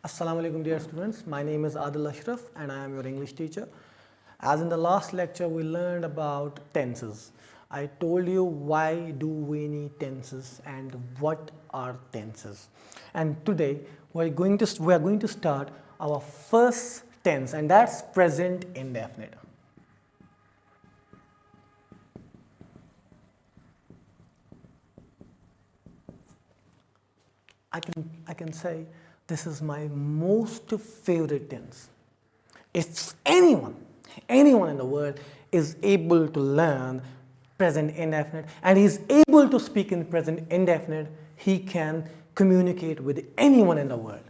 Assalamu alaikum dear students, my name is Adil Ashraf and I am your English teacher. As in the last lecture we learned about tenses. I told you why do we need tenses and what are tenses. And today we are going to start our first tense, and that's present indefinite. I can say this is my most favorite tense. If anyone in the world is able to learn present indefinite and is able to speak in present indefinite, he can communicate with anyone in the world.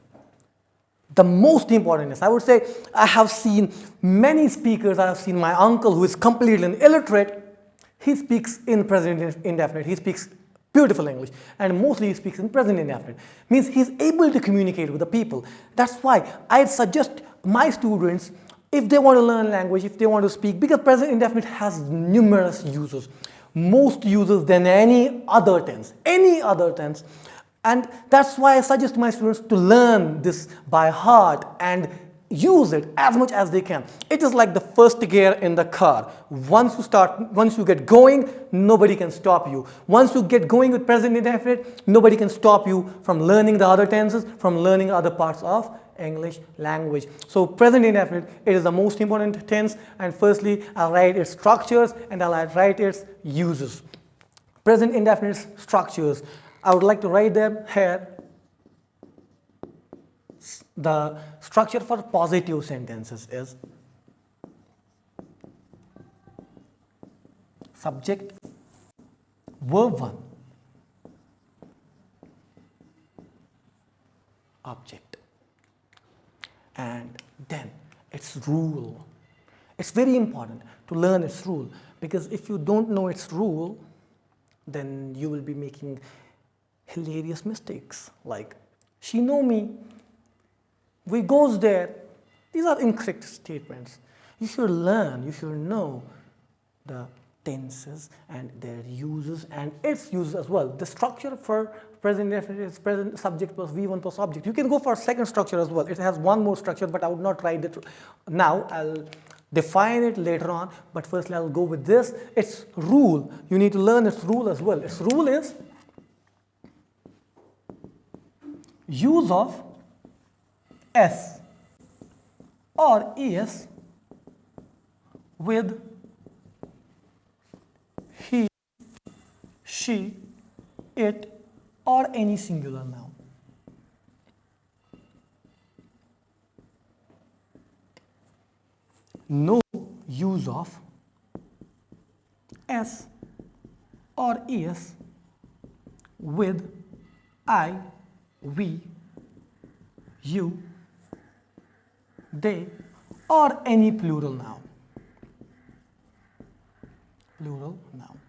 The most important is, I would say, I have seen many speakers. I have seen my uncle who is completely illiterate. He speaks in present indefinite. He speaks beautiful English, and mostly he speaks in present indefinite. Means he's able to communicate with the people. That's why I suggest my students, if they want to learn language, if they want to speak, because present indefinite has numerous uses, most uses than any other tense, and that's why I suggest my students to learn this by heart and use it as much as they can. It is like the first gear in the car. Once you get going, nobody can stop you. Once you get going with present indefinite, nobody can stop you from learning the other tenses, from learning other parts of English language. So present indefinite, it is the most important tense, and firstly I'll write its structures and I'll write its uses. Present indefinite structures, I would like to write them here. The structure for positive sentences is subject, verb 1, object, and then its rule. It's very important to learn its rule, because if you don't know its rule, then you will be making hilarious mistakes like she know me, we goes there. These are incorrect statements. You should learn, you should know the tenses and their uses and its uses as well. The structure for present indefinite is present subject plus V1 plus object. You can go for a second structure as well. It has one more structure, but I would not write it now. I'll define it later on, but firstly I'll go with this. Its rule, you need to learn its rule as well. Its rule is use of S or es with he, she, it, or any singular noun. No use of S or es with I, we, you, they, or any plural noun. Plural noun.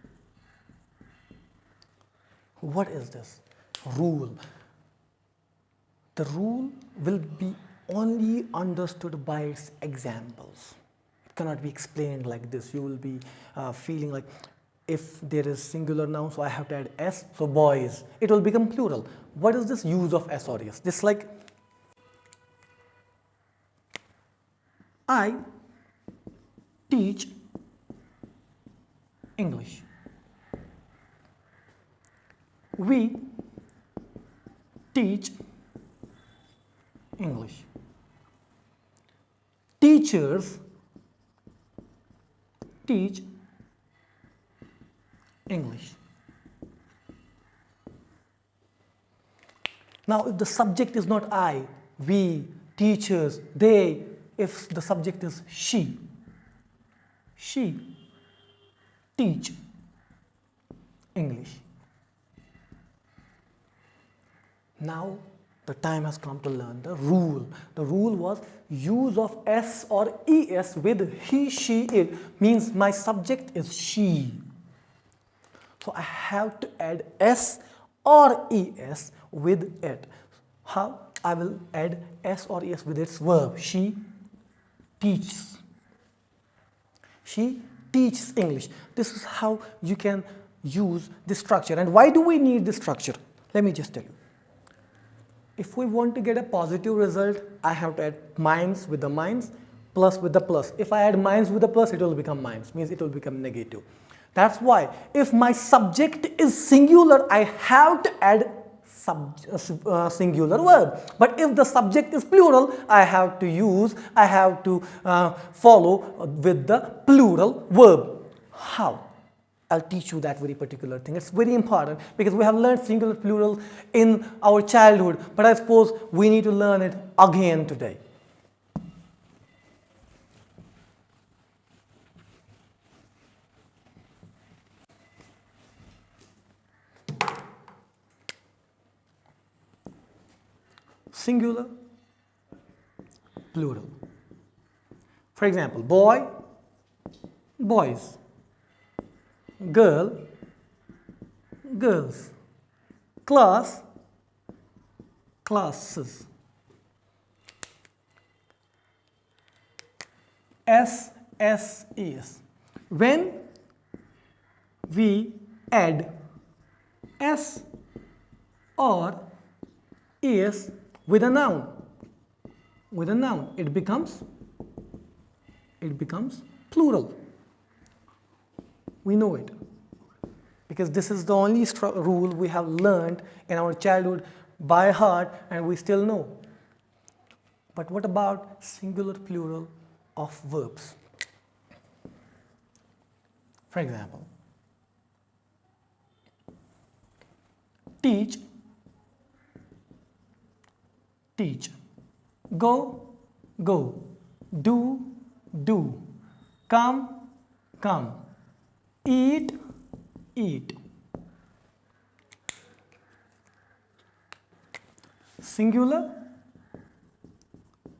What is this? Rule. The rule will be only understood by its examples. It cannot be explained like this. You will be feeling like, if there is singular noun, so I have to add S, so boys. It will become plural. What is this use of S or es? This like, I teach English. We teach English. Teachers teach English. Now, if the subject is not I, we, teachers, they, if the subject is she teach English. Now the time has come to learn the rule. The rule was use of S or es with he, she, it. Means my subject is she. So I have to add S or es with it. How? I will add S or es with its verb. She teaches. She teaches English. This is how you can use this structure. And why do we need this structure? Let me just tell you. If we want to get a positive result, I have to add minus with the minus, plus with the plus. If I add minus with the plus, it will become minus, means it will become negative. That's why if my subject is singular, I have to add singular verb. But if the subject is plural, I have to follow with the plural verb. How? I'll teach you that very particular thing. It's very important because we have learned singular plural in our childhood, but I suppose we need to learn it again today. Singular, plural. For example, boy, boys. Girl, girls. Class, classes. S. When we add S or es with a noun, it becomes plural. We know it because this is the only rule we have learned in our childhood by heart and we still know. But what about singular plural of verbs? For example, teach, go, do, come, eat. Singular,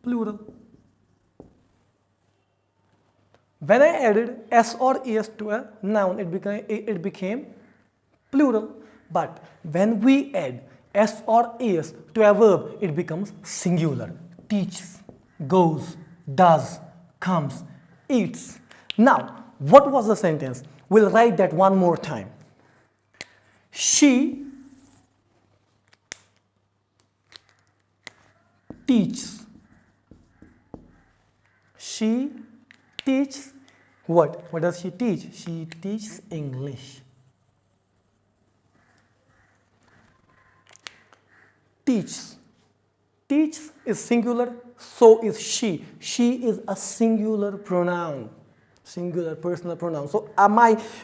plural. When I added s or es to a noun, it became plural. But when we add s or es to a verb, it becomes singular. Teaches, goes, does, comes, eats. Now, what was the sentence? We'll write that one more time. She teaches. She teaches what? What does she teach? She teaches English. Teaches. Teaches is singular, so is she. She is a singular pronoun. Singular personal pronoun. So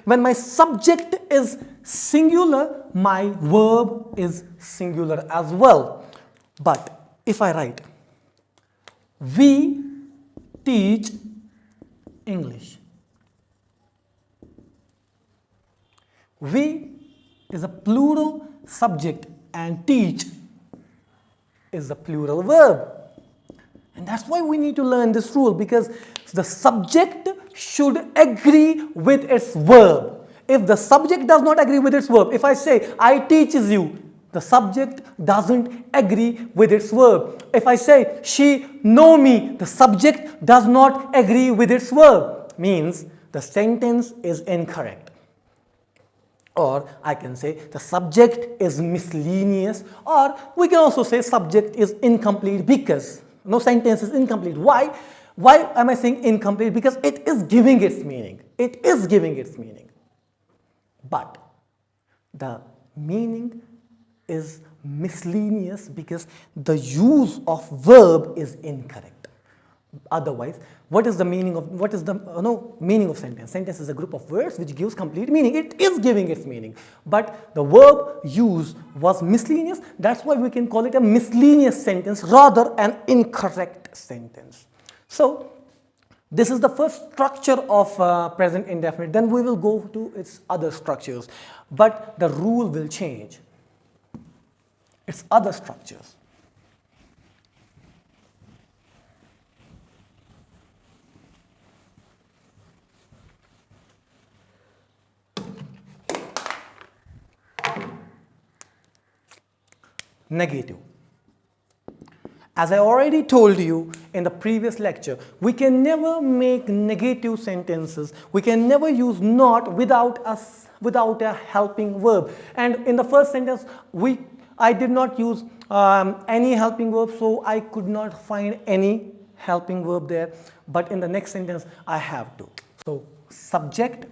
when my subject is singular, my verb is singular as well. But if I write, we teach English. We is a plural subject and teach is a plural verb. And that's why we need to learn this rule, because the subject should agree with its verb. If the subject does not agree with its verb, if I say I teaches you, the subject doesn't agree with its verb. If I say she know me, the subject does not agree with its verb. Means the sentence is incorrect. Or I can say the subject is miscellaneous, or we can also say subject is incomplete because no sentence is incomplete. Why? Why am I saying incomplete? Because it is giving its meaning. It is giving its meaning. But the meaning is miscellaneous because the use of verb is incorrect. Otherwise, what is the meaning of meaning of sentence? Sentence is a group of words which gives complete meaning. It is giving its meaning. But the verb used was miscellaneous. That's why we can call it a miscellaneous sentence rather an incorrect sentence. So this is the first structure of present indefinite. Then we will go to its other structures. But the rule will change. Its other structures. Negative. As I already told you in the previous lecture, we can never make negative sentences. We can never use not without without a helping verb. And in the first sentence, I did not use any helping verb, so I could not find any helping verb there. But in the next sentence, I have to. So subject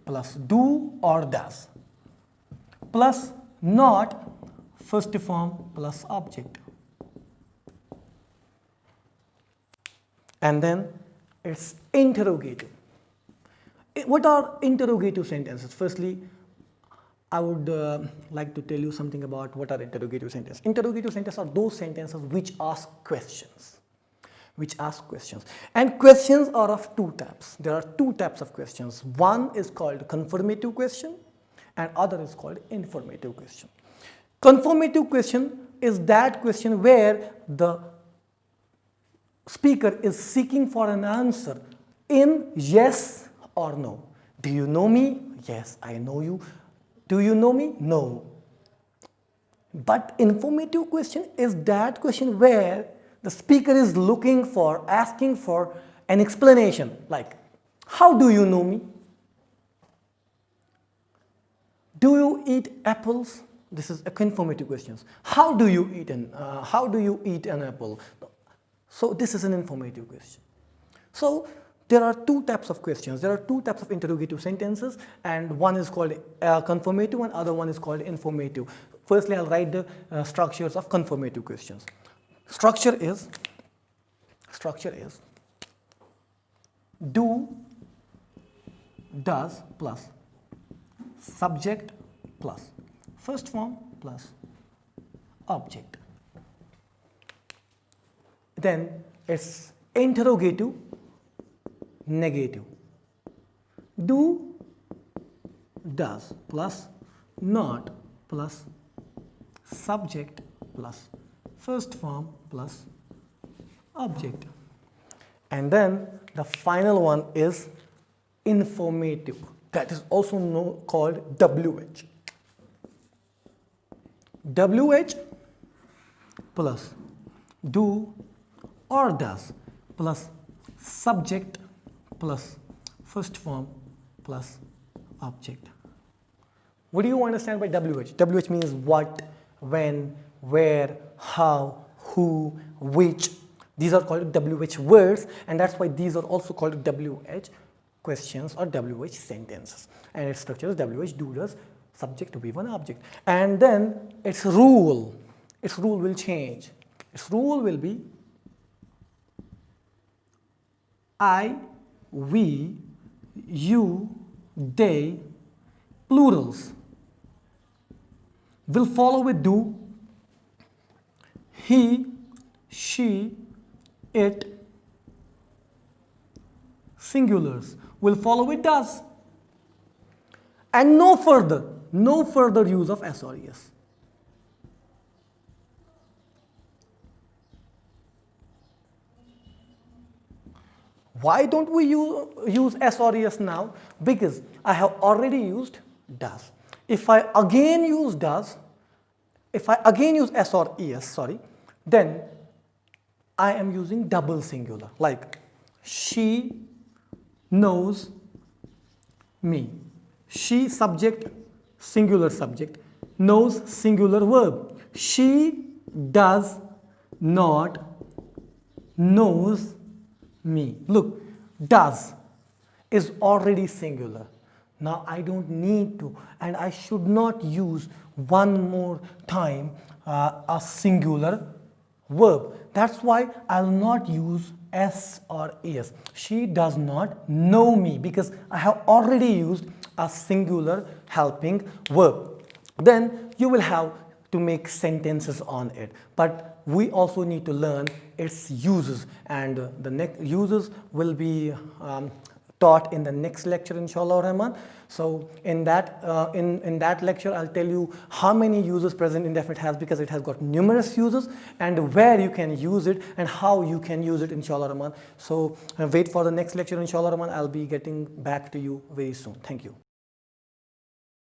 plus do or does plus not first form plus object. And then it's interrogative. What are interrogative sentences? Firstly, I would like to tell you something about what are interrogative sentences. Interrogative sentences are those sentences which ask questions. And questions are of two types. There are two types of questions. One is called confirmative question and other is called informative question. Confirmative question is that question where the speaker is seeking for an answer in yes or no. Do you know me? Yes, I know you. Do you know me? No. But informative question is that question where the speaker is asking for an explanation, like, how do you know me? Do you eat apples? This is a confirmative question. How do you eat an apple? So this is an informative question. So there are two types of questions. There are two types of interrogative sentences, and one is called confirmative and other one is called informative. Firstly, I'll write the structures of confirmative questions. Structure is do, does plus subject plus first form plus object. Then it's interrogative negative. Do, does plus not plus subject plus first form plus object. And then the final one is informative. That is also called WH. WH plus do or does plus subject plus first form plus object. What do you understand by WH? WH means what, when, where, how, who, which. These are called WH words, and that's why these are also called WH questions or WH sentences. And its structure is WH, do, does, subject, V1, object. And then its rule will change. Its rule will be I, we, you, they, plurals will follow with do, he, she, it, singulars will follow with does, and no further use of S or es. Why don't we use S or es now? Because I have already used does. If I again use S or es, then I am using double singular, like she knows me. She subject, singular subject, knows singular verb. She does not knows me. Look, does is already singular. Now I don't need to, and I should not use one more time a singular verb. That's why I'll not use S or es. She does not know me, because I have already used a singular helping verb. Then you will have to make sentences on it, but we also need to learn its uses, and the next uses will be taught in the next lecture, inshallah rahman. So in that lecture I'll tell you how many uses present indefinite has, because it has got numerous uses, and where you can use it and how you can use it, inshallah rahman. So wait for the next lecture, inshallah rahman. I'll be getting back to you very soon. Thank you.